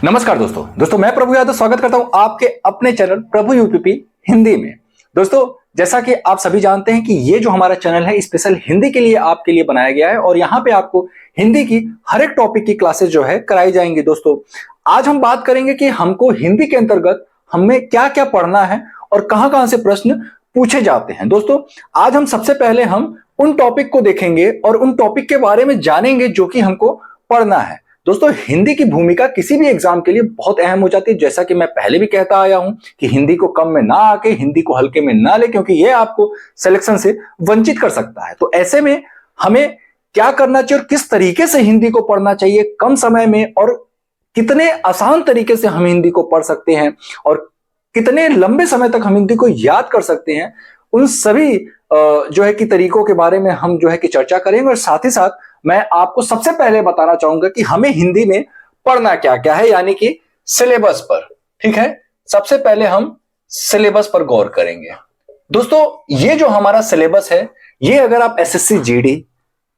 नमस्कार दोस्तों मैं प्रभु यादव स्वागत करता हूं आपके अपने चैनल प्रभु यूपीपी हिंदी में। दोस्तों जैसा कि आप सभी जानते हैं कि ये जो हमारा चैनल है स्पेशल हिंदी के लिए आपके लिए बनाया गया है और यहाँ पे आपको हिंदी की हर एक टॉपिक की क्लासेस जो है कराई जाएंगी। दोस्तों आज हम बात करेंगे कि हमको हिंदी के अंतर्गत हमें क्या क्या पढ़ना है और कहां से प्रश्न पूछे जाते हैं। दोस्तों आज हम सबसे पहले हम उन टॉपिक को देखेंगे और उन टॉपिक के बारे में जानेंगे जो कि हमको पढ़ना है। दोस्तों हिंदी की भूमिका किसी भी एग्जाम के लिए बहुत अहम हो जाती है। जैसा कि मैं पहले भी कहता आया हूं कि हिंदी को कम में ना आके हिंदी को हल्के में ना ले, क्योंकि यह आपको सिलेक्शन से वंचित कर सकता है। तो ऐसे में हमें क्या करना चाहिए और किस तरीके से हिंदी को पढ़ना चाहिए कम समय में, और कितने आसान तरीके से हम हिंदी को पढ़ सकते हैं और कितने लंबे समय तक हम हिंदी को याद कर सकते हैं, उन सभी जो है कि तरीकों के बारे में हम जो है कि चर्चा करेंगे। और साथ ही साथ मैं आपको सबसे पहले बताना चाहूंगा कि हमें हिंदी में पढ़ना क्या क्या है, यानी कि सिलेबस पर। ठीक है, सबसे पहले हम सिलेबस पर गौर करेंगे। दोस्तों ये जो हमारा सिलेबस है, ये अगर आप SSC GD,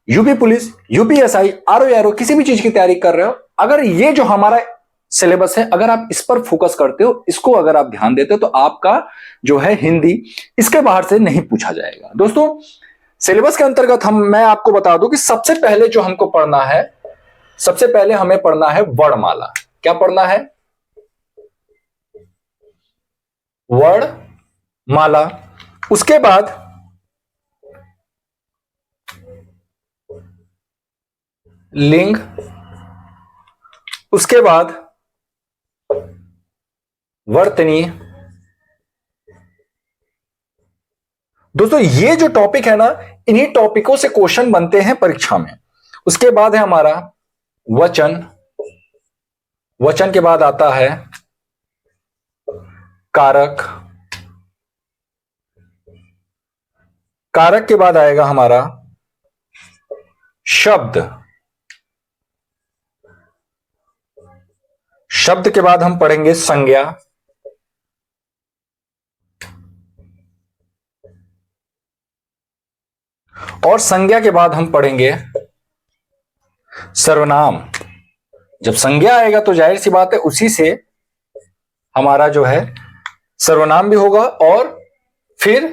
UP police, UPSI, RO किसी भी चीज की तैयारी कर रहे हो, अगर ये जो हमारा सिलेबस है अगर आप इस पर फोकस करते हो, इसको अगर आप ध्यान देते हो, तो आपका जो है हिंदी इसके बाहर से नहीं पूछा जाएगा। दोस्तों सिलेबस के अंतर्गत मैं आपको बता दूं कि सबसे पहले जो हमको पढ़ना है, सबसे पहले हमें पढ़ना है वर्णमाला। क्या पढ़ना है? वर्णमाला। उसके बाद लिंग, उसके बाद वर्तनी। दोस्तों ये जो टॉपिक है ना, इन्हीं टॉपिकों से क्वेश्चन बनते हैं परीक्षा में। उसके बाद है हमारा वचन। वचन के बाद आता है कारक। कारक के बाद आएगा हमारा शब्द। शब्द के बाद हम पढ़ेंगे संज्ञा। और संज्ञा के बाद हम पढ़ेंगे सर्वनाम। जब संज्ञा आएगा तो जाहिर सी बात है उसी से हमारा जो है सर्वनाम भी होगा। और फिर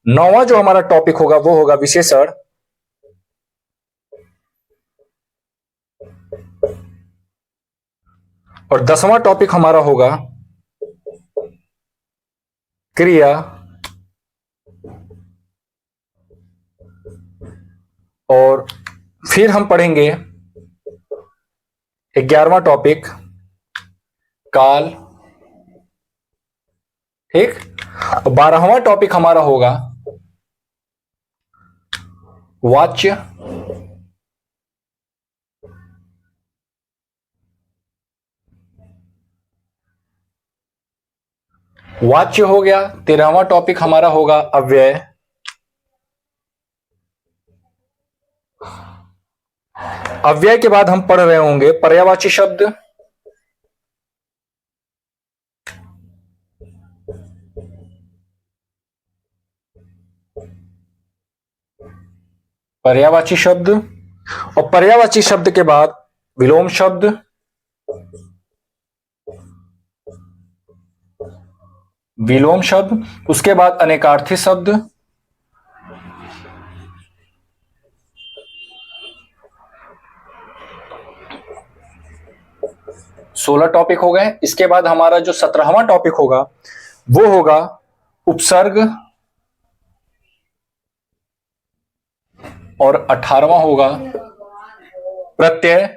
नौवां जो हमारा टॉपिक होगा वो होगा विशेषण। और 10वां टॉपिक हमारा होगा क्रिया। और फिर हम पढ़ेंगे 11वां टॉपिक काल। ठीक। 12वां टॉपिक हमारा होगा वाच्य। वाच्य हो गया। 13वां टॉपिक हमारा होगा अव्यय। अव्यय के बाद हम पढ़ रहे होंगे पर्यायवाची शब्द। पर्यायवाची शब्द। और पर्यायवाची शब्द के बाद विलोम शब्द। विलोम शब्द। उसके बाद अनेकार्थी शब्द। सोलह टॉपिक हो गए। इसके बाद हमारा जो 17वां टॉपिक होगा वो होगा उपसर्ग। और 18वां होगा प्रत्यय।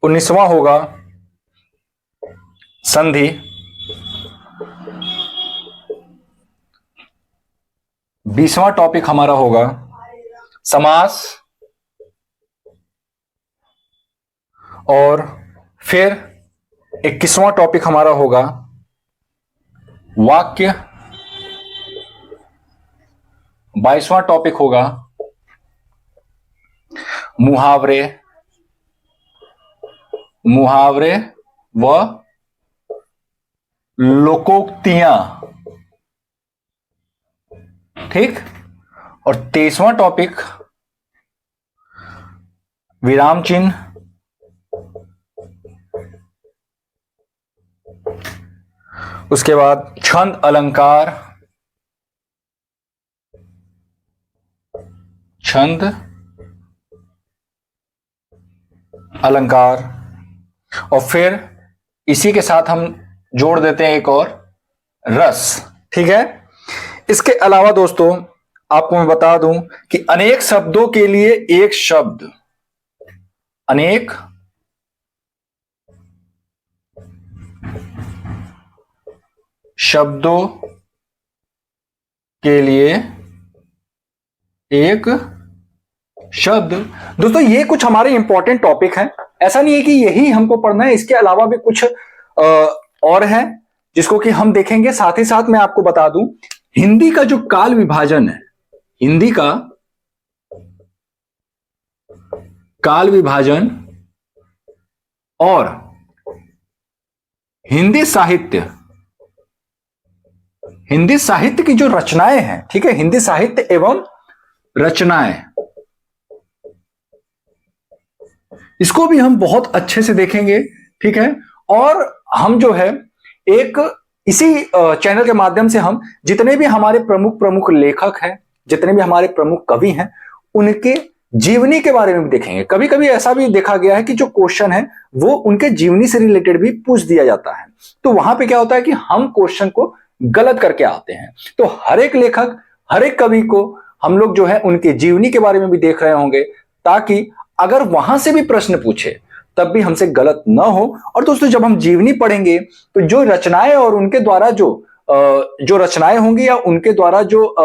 19वां होगा संधि। 20वां टॉपिक हमारा होगा समास। और फिर 21वां टॉपिक हमारा होगा वाक्य। 22वां टॉपिक होगा मुहावरे। मुहावरे व लोकोक्तियां। ठीक। और 23वां टॉपिक विराम चिन्ह, उसके बाद छंद अलंकार, छंद अलंकार, और फिर इसी के साथ हम जोड़ देते हैं एक और रस। ठीक है। इसके अलावा दोस्तों आपको मैं बता दूं कि अनेक शब्दों के लिए एक शब्द, अनेक शब्दों के लिए एक शब्द। दोस्तों ये कुछ हमारे इंपॉर्टेंट टॉपिक हैं, ऐसा नहीं है कि यही हमको पढ़ना है, इसके अलावा भी कुछ और है जिसको कि हम देखेंगे। साथ ही साथ मैं आपको बता दूं हिंदी का जो काल विभाजन है, हिंदी का काल विभाजन और हिंदी साहित्य, हिंदी साहित्य की जो रचनाएं हैं, ठीक है, हिंदी साहित्य एवं रचनाएं, इसको भी हम बहुत अच्छे से देखेंगे। ठीक है। और हम जो है एक इसी चैनल के माध्यम से हम जितने भी हमारे प्रमुख लेखक हैं, जितने भी हमारे प्रमुख कवि हैं, उनके जीवनी के बारे में भी देखेंगे। कभी कभी ऐसा भी देखा गया है कि जो क्वेश्चन है वो उनके जीवनी से रिलेटेड भी पूछ दिया जाता है, तो वहां पे क्या होता है कि हम क्वेश्चन को गलत करके आते हैं। तो हर एक लेखक, हर एक कवि को हम लोग जो है उनके जीवनी के बारे में भी देख रहे होंगे, ताकि अगर वहां से भी प्रश्न पूछे तब भी हमसे गलत ना हो। और दोस्तों जब हम जीवनी पढ़ेंगे तो जो रचनाएं और उनके द्वारा जो रचनाएं होंगी या उनके द्वारा जो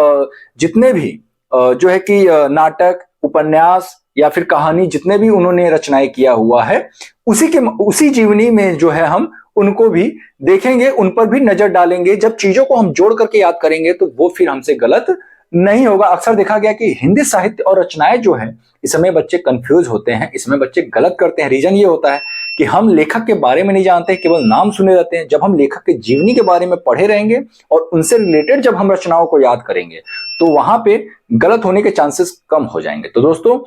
जितने भी जो है कि नाटक, उपन्यास या फिर कहानी, जितने भी उन्होंने रचनाएं किया हुआ है, उसी जीवनी में जो है हम उनको भी देखेंगे, उन पर भी नजर डालेंगे। जब चीजों को हम जोड़ करके याद करेंगे तो वो फिर हमसे गलत नहीं होगा। अक्सर देखा गया कि हिंदी साहित्य और रचनाएं जो है, इस समय बच्चे कंफ्यूज होते हैं, इसमें बच्चे गलत करते हैं। रीजन ये होता है कि हम लेखक के बारे में नहीं जानते, केवल नाम सुने रहते हैं। जब हम लेखक के जीवनी के बारे में पढ़े रहेंगे और उनसे रिलेटेड जब हम रचनाओं को याद करेंगे तो वहां पे गलत होने के चांसेस कम हो जाएंगे। तो दोस्तों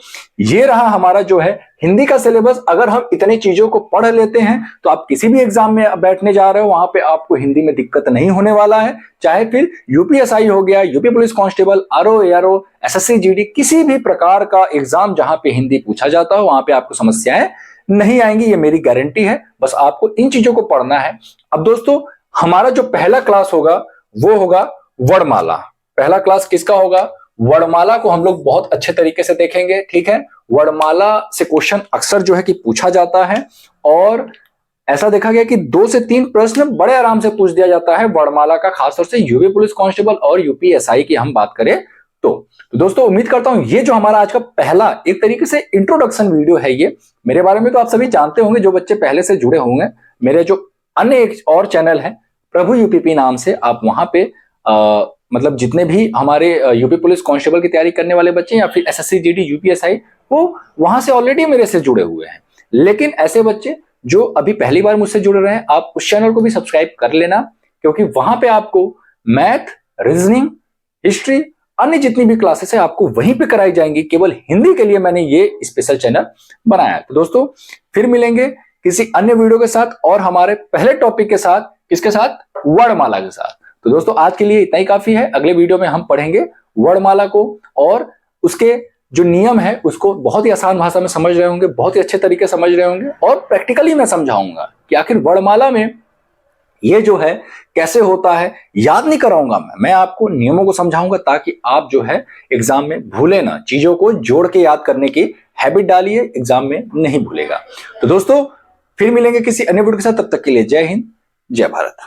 ये रहा हमारा जो है हिंदी का सिलेबस। अगर हम इतनी चीजों को पढ़ लेते हैं तो आप किसी भी एग्जाम में बैठने जा रहे हो, वहां पे आपको हिंदी में दिक्कत नहीं होने वाला है। चाहे फिर यूपीएसआई हो गया, UP police constable, RO, ARO, SSC, GD, किसी भी प्रकार का एग्जाम जहां पे हिंदी पूछा जाता हो, वहां पे आपको समस्याएं नहीं आएंगी, ये मेरी गारंटी है। बस आपको इन चीजों को पढ़ना है। अब दोस्तों हमारा जो पहला क्लास होगा वो होगा वर्णमाला। पहला क्लास किसका होगा? वर्णमाला को हम लोग बहुत अच्छे तरीके से देखेंगे। ठीक है। वर्णमाला से क्वेश्चन अक्सर जो है कि पूछा जाता है, और ऐसा देखा गया कि 2 से 3 प्रश्न बड़े आराम से पूछ दिया जाता है वर्णमाला का, खासतौर से यूपी पुलिस कांस्टेबल और यूपीएसआई की हम बात करें तो दोस्तों उम्मीद करता हूं ये जो हमारा आज का पहला एक तरीके से इंट्रोडक्शन वीडियो है, ये मेरे बारे में तो आप सभी जानते होंगे, जो बच्चे पहले से जुड़े होंगे। मेरे जो अन्य एक और चैनल है प्रभु यूपीपी नाम से, आप वहां पे मतलब जितने भी हमारे यूपी पुलिस कांस्टेबल की तैयारी करने वाले बच्चे या फिर एसएससी, जीडी, यूपीएसआई, वो वहां से ऑलरेडी मेरे से जुड़े हुए हैं। लेकिन ऐसे बच्चे जो अभी पहली बार मुझसे जुड़ रहे हैं, आप उस चैनल को भी सब्सक्राइब कर लेना, क्योंकि वहां पे आपको मैथ, रीजनिंग, हिस्ट्री, अन्य जितनी भी क्लासेस है आपको वहीं पे कराई जाएंगी। केवल हिंदी के लिए मैंने ये स्पेशल चैनल बनाया है। तो दोस्तों फिर मिलेंगे किसी अन्य वीडियो के साथ और हमारे पहले टॉपिक के साथ, किसके साथ? वर्णमाला के साथ। तो दोस्तों आज के लिए इतना ही काफी है। अगले वीडियो में हम पढ़ेंगे वर्णमाला को, और उसके जो नियम है उसको बहुत ही आसान भाषा में समझ रहे होंगे, बहुत ही अच्छे तरीके से समझ रहे होंगे, और प्रैक्टिकली मैं समझाऊंगा कि आखिर वर्णमाला में ये जो है कैसे होता है। याद नहीं कराऊंगा मैं आपको नियमों को समझाऊंगा, ताकि आप जो है एग्जाम में भूले ना, चीजों को जोड़ के याद करने की हैबिट डालिए, एग्जाम में नहीं भूलेगा। तो दोस्तों फिर मिलेंगे किसी अन्य वीडियो के साथ, तब तक के लिए जय हिंद, जय भारत।